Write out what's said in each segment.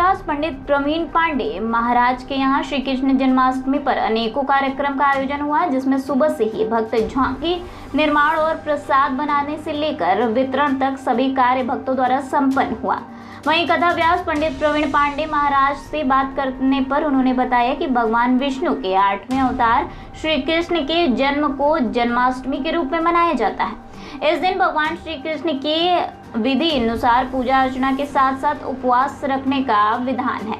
कथाव्यास पंडित प्रवीण पांडे महाराज के यहाँ श्री कृष्ण जन्माष्टमी पर अनेकों कार्यक्रम का आयोजन हुआ, जिसमें सुबह से ही भक्त झांकी निर्माण और प्रसाद बनाने से लेकर वितरण तक सभी कार्य भक्तों द्वारा संपन्न हुआ। वहीं कथाव्यास पंडित प्रवीण पांडे महाराज से बात करने पर उन्होंने बताया कि भगवान विष्णु के 8वें अवतार श्री कृष्ण के जन्म को जन्माष्टमी के रूप में मनाया जाता है। इस दिन भगवान श्री कृष्ण की विधि अनुसार पूजा अर्चना के साथ साथ उपवास रखने का विधान है।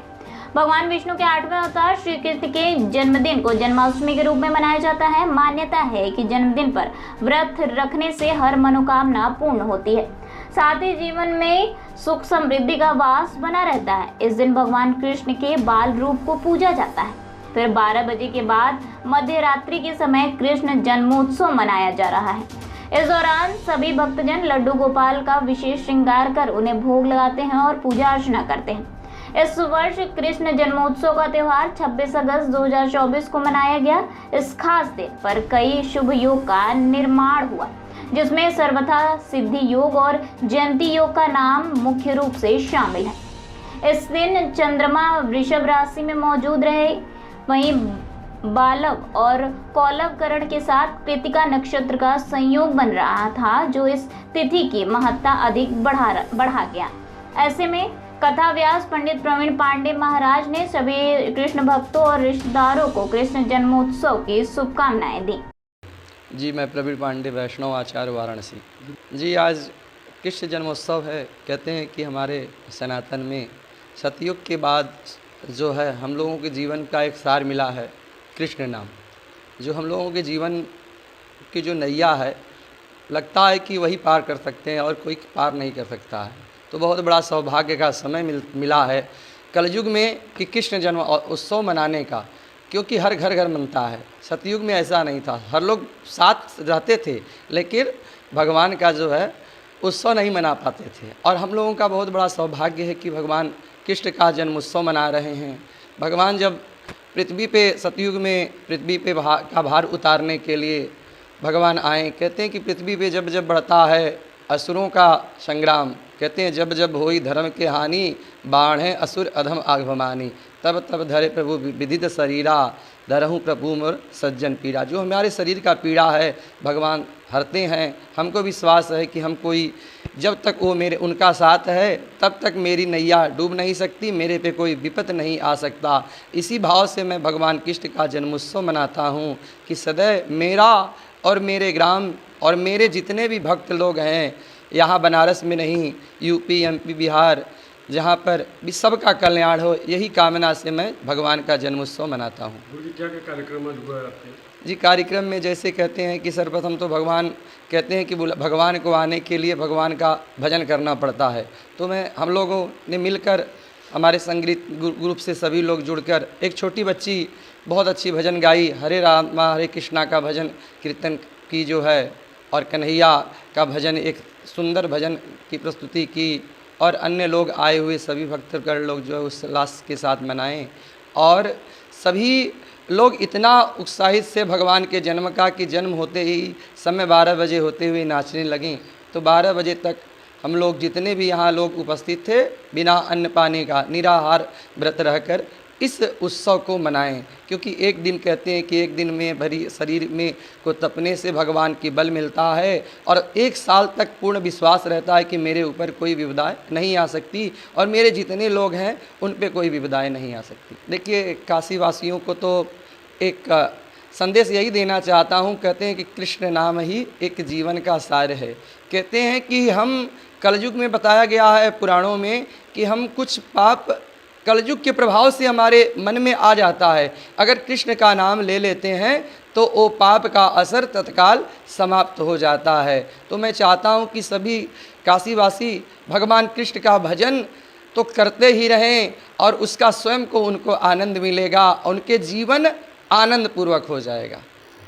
भगवान विष्णु के 8वें अवतार श्री कृष्ण के जन्मदिन को जन्माष्टमी के रूप में मनाया जाता है। मान्यता है कि जन्मदिन पर व्रत रखने से हर मनोकामना पूर्ण होती है, साथ ही जीवन में सुख समृद्धि का वास बना रहता है। इस दिन भगवान कृष्ण के बाल रूप को पूजा जाता है। फिर 12 बजे के बाद मध्य रात्रि के समय कृष्ण जन्मोत्सव मनाया जा रहा है। इस दौरान सभी भक्तजन लड्डू गोपाल का विशेष श्रृंगार कर उन्हें भोग लगाते हैं और पूजा अर्चना करते हैं। इस वर्ष कृष्ण जन्मोत्सव का त्यौहार 26 अगस्त 2024 को मनाया गया। इस खास दिन पर कई शुभ योग का निर्माण हुआ, जिसमें सर्वथा सिद्धि योग और जयंती योग का नाम मुख्य रूप से शामिल है। इस दिन चंद्रमा वृषभ राशि में मौजूद रहे, वहीं बालव और कौलव करण के साथ कृतिका नक्षत्र का संयोग बन रहा था, जो इस तिथि की महत्ता अधिक बढ़ा गया। ऐसे में कथाव्यास पंडित प्रवीण पांडे महाराज ने सभी कृष्ण भक्तों और रिश्तेदारों को कृष्ण जन्मोत्सव की शुभकामनाएं दी। जी, मैं प्रवीण पांडे, वैष्णव आचार्य, वाराणसी। जी, आज कृष्ण जन्मोत्सव है। कहते हैं कि हमारे सनातन में सतयुग के बाद जो है हम लोगों के जीवन का एक सार मिला है, कृष्ण नाम, जो हम लोगों के जीवन की जो नैया है, लगता है कि वही पार कर सकते हैं और कोई पार नहीं कर सकता है। तो बहुत बड़ा सौभाग्य का समय मिला है कलयुग में कि कृष्ण जन्म उत्सव मनाने का, क्योंकि हर घर घर मनता है। सतयुग में ऐसा नहीं था, हर लोग साथ रहते थे लेकिन भगवान का जो है उत्सव नहीं मना पाते थे। और हम लोगों का बहुत बड़ा सौभाग्य है कि भगवान कृष्ण का जन्म उत्सव मना रहे हैं। भगवान जब पृथ्वी पे सतयुग में पृथ्वी पे का भार उतारने के लिए भगवान आए। कहते हैं कि पृथ्वी पे जब जब बढ़ता है असुरों का संग्राम, कहते हैं जब जब होई धर्म के हानि, बाण है असुर अधम आगमानी, तब तब धरे प्रभु विदित शरीरा, धरहूँ प्रभु मोर सज्जन पीड़ा। जो हमारे शरीर का पीड़ा है भगवान हरते हैं। हमको विश्वास है कि हम कोई, जब तक वो मेरे उनका साथ है तब तक मेरी नैया डूब नहीं सकती, मेरे पे कोई विपत नहीं आ सकता। इसी भाव से मैं भगवान कृष्ण का जन्मोत्सव मनाता हूँ कि सदैव मेरा और मेरे ग्राम और मेरे जितने भी भक्त लोग हैं, यहाँ बनारस में नहीं, यूपी, एमपी, बिहार, जहाँ पर भी सबका कल्याण हो, यही कामना से मैं भगवान का जन्मोत्सव मनाता हूँ। क्या क्या कार्यक्रम हुआ आपके? जी, कार्यक्रम में जैसे कहते हैं कि सर्वप्रथम तो भगवान कहते हैं कि भगवान को आने के लिए भगवान का भजन करना पड़ता है। तो हम लोगों ने मिलकर, हमारे संगीत ग्रुप से सभी लोग जुड़कर, एक छोटी बच्ची बहुत अच्छी भजन गाई, हरे राम हरे कृष्णा का भजन कीर्तन की जो है, और कन्हैया का भजन, एक सुंदर भजन की प्रस्तुति की। और अन्य लोग आए हुए सभी भक्तगण लोग जो है उस उल्लास के साथ मनाएं। और सभी लोग इतना उत्साहित से भगवान के जन्म का कि जन्म होते ही समय 12 बजे होते हुए नाचने लगें। तो 12 बजे तक हम लोग जितने भी यहाँ लोग उपस्थित थे, बिना अन्न पानी का निराहार व्रत रहकर इस उत्सव को मनाएं। क्योंकि एक दिन, कहते हैं कि एक दिन में भरी शरीर में को तपने से भगवान की बल मिलता है, और 1 साल तक पूर्ण विश्वास रहता है कि मेरे ऊपर कोई विपदाएं नहीं आ सकती और मेरे जितने लोग हैं उन पे कोई विपदाएं नहीं आ सकती। देखिए, काशी वासियों को तो एक संदेश यही देना चाहता हूँ। कहते हैं कि कृष्ण नाम ही एक जीवन का सार है। कहते हैं कि हम कलयुग में बताया गया है पुराणों में कि हम कुछ पाप कलयुग के प्रभाव से हमारे मन में आ जाता है। अगर कृष्ण का नाम ले लेते हैं तो वो पाप का असर तत्काल समाप्त हो जाता है। तो मैं चाहता हूँ कि सभी काशीवासी भगवान कृष्ण का भजन तो करते ही रहें, और उसका स्वयं को उनको आनंद मिलेगा, उनके जीवन आनंद पूर्वक हो जाएगा।